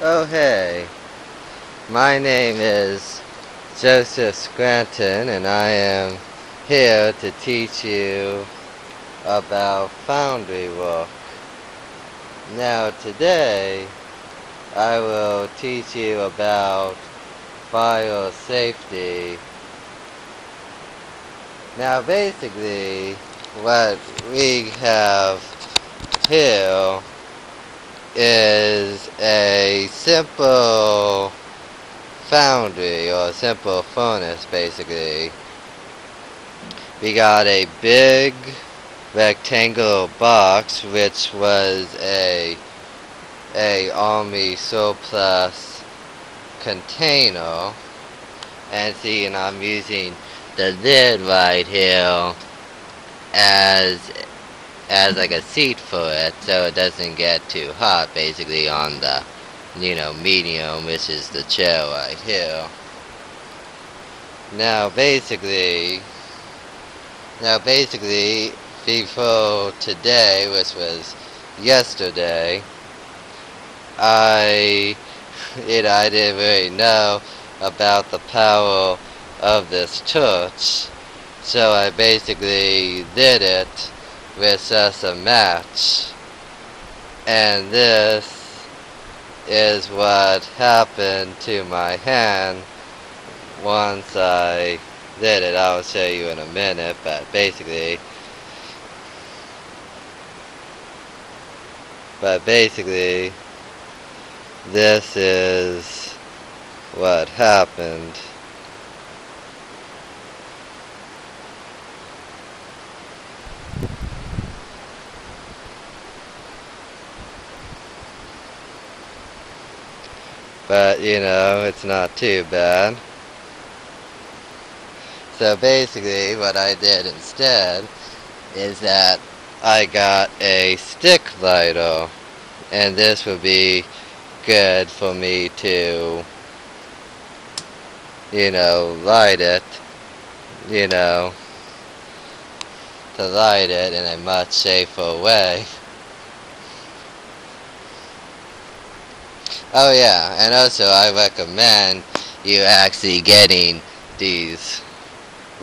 Oh hey, my name is Joseph Scranton and I am here to teach you about foundry work. Now today I will teach you about fire safety. Now basically what we have here is a simple foundry or a simple furnace basically. We got a big rectangular box which was a army surplus container, and see, and I'm using the lid right here as like a seat for it so it doesn't get too hot basically on the medium, which is the chair right here. Now basically before today, which was yesterday, I didn't really know about the power of this torch, so I basically did it with just a match, and this is what happened to my hand once I did it. I'll show you in a minute, but basically this is what happened. But it's not too bad. So basically what I did instead is that I got a stick lighter, and this would be good for me to light it, to light it in a much safer way. Oh yeah, and also I recommend you actually getting these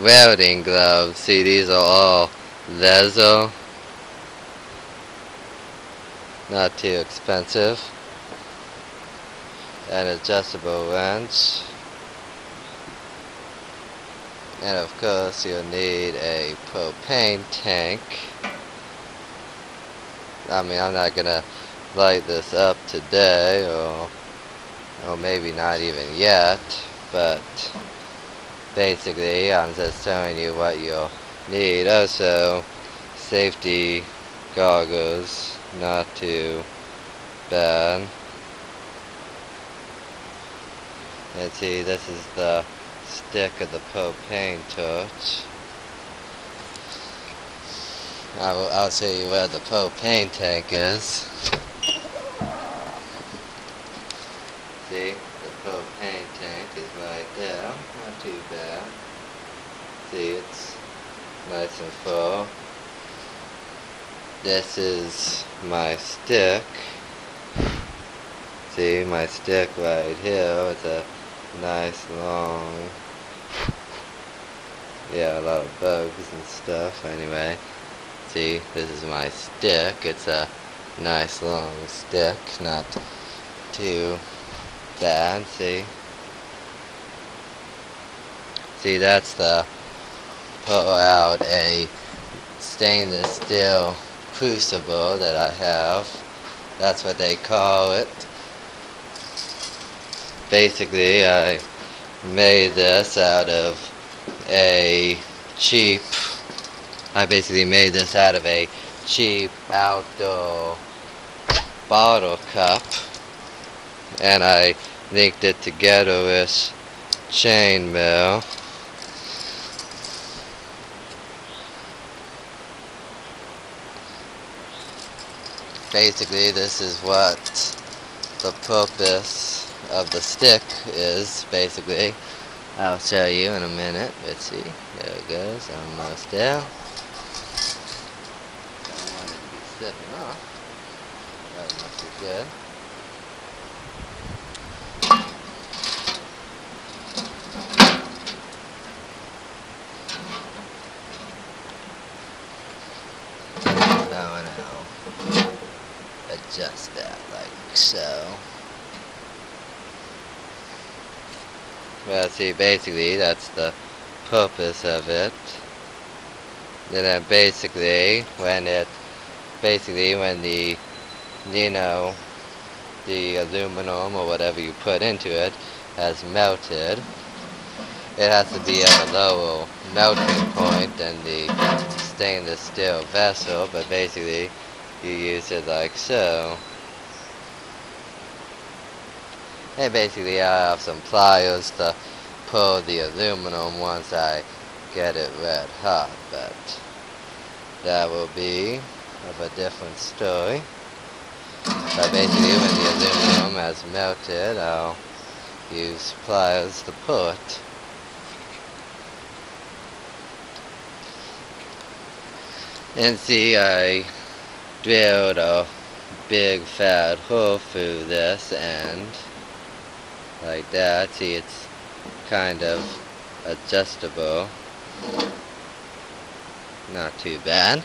welding gloves. See, these are all leather, not too expensive. An adjustable wrench, and of course you'll need a propane tank. I mean, I'm not gonna light this up today, or maybe not even yet, but basically I'm just telling you what you'll need. Also, safety goggles, not too bad. And see, this is the stick of the propane torch. I'll show you where the propane tank is. See, the propane tank is right there. Not too bad. See, it's nice and full. This is my stick. See, my stick right here. It's a nice long, a lot of bugs and stuff. Anyway, see, this is my stick. It's a nice long stick, not too bad. See, that's the pull out a stainless steel crucible that I have. That's what they call it. Basically, I made this out of a cheap outdoor bottle cup, and I linked it together with chainmail. Basically, this is what the purpose of the stick is, basically. I'll show you in a minute. Let's see. There it goes. Almost there. Don't want it to be slipping off. That must be good. like so. Well, see, basically that's the purpose of it. And then basically when the, you know, the aluminum or whatever you put into it has melted, it has to be at a lower melting point than the stainless steel vessel, but basically you use it like so. And basically I have some pliers to pull the aluminum once I get it red hot, but that will be of a different story. But basically when the aluminum has melted, I'll use pliers to pull it. And see, I drilled a big fat hole through this end, like that. See, it's kind of adjustable. Not too bad.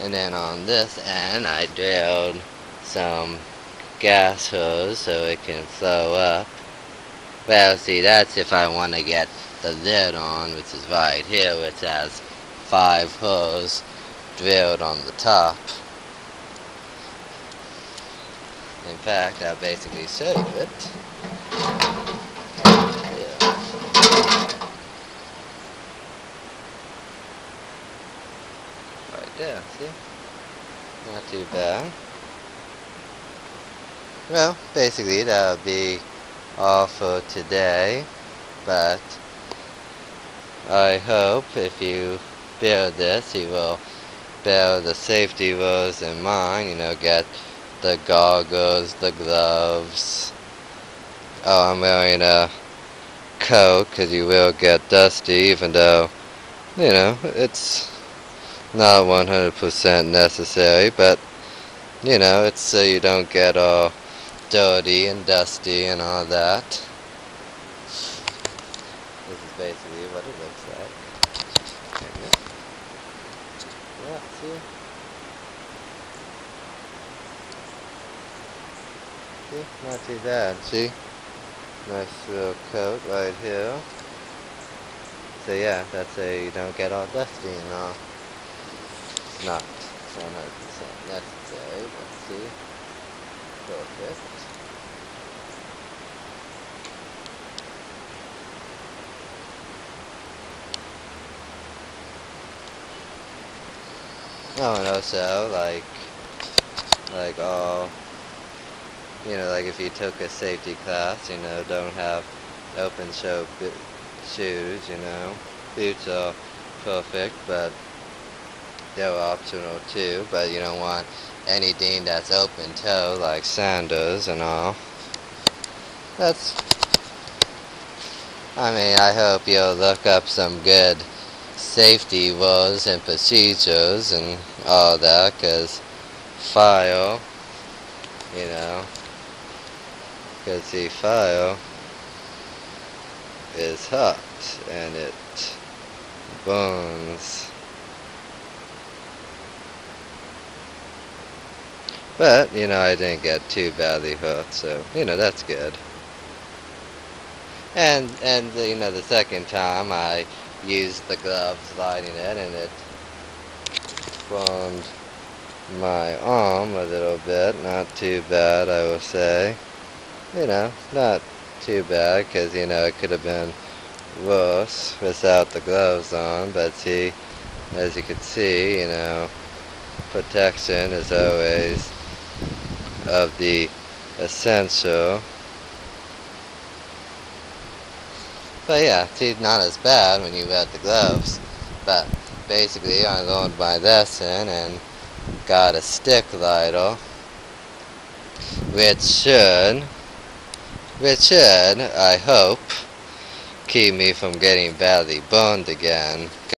And then on this end, I drilled some gas hose so it can flow up. Well, see, that's if I want to get the lid on, which is right here, which has 5 holes drilled on the top. In fact, I'll basically show you it. Yeah. Right there, see? Not too bad. Well, basically that'll be all for today, but I hope if you build this, you will bear the safety rules in mind, you know, get the goggles, the gloves. Oh, I'm wearing a coat because you will get dusty, even though, you know, it's not 100% necessary, but, you know, it's so you don't get all dirty and dusty and all that. This is basically what it looks like. Yeah, see? See? Not too bad, see? Nice little coat right here. So yeah, that's how you don't get all dusty and all. Not 100% necessary, but see? Perfect. Oh, and also, like all, you know, like if you took a safety class, you know, don't have open toe shoes, you know. Boots are perfect, but they're optional too, but you don't want anything that's open toe, like sandals and all. I mean, I hope you'll look up some good safety rules and procedures and all that, because fire, you know, because see, fire is hot and it burns. But, you know, I didn't get too badly hurt, so, you know, that's good. And you know, the second time I used the gloves lighting it, and it burned my arm a little bit. Not too bad, I will say. You know, not too bad, because, you know, it could have been worse without the gloves on, but see, as you can see, you know, protection is always of the essential. But yeah, see, not as bad when you wear the gloves, but basically I learned my lesson and got a stick lighter, which should, I hope, keep me from getting badly burned again.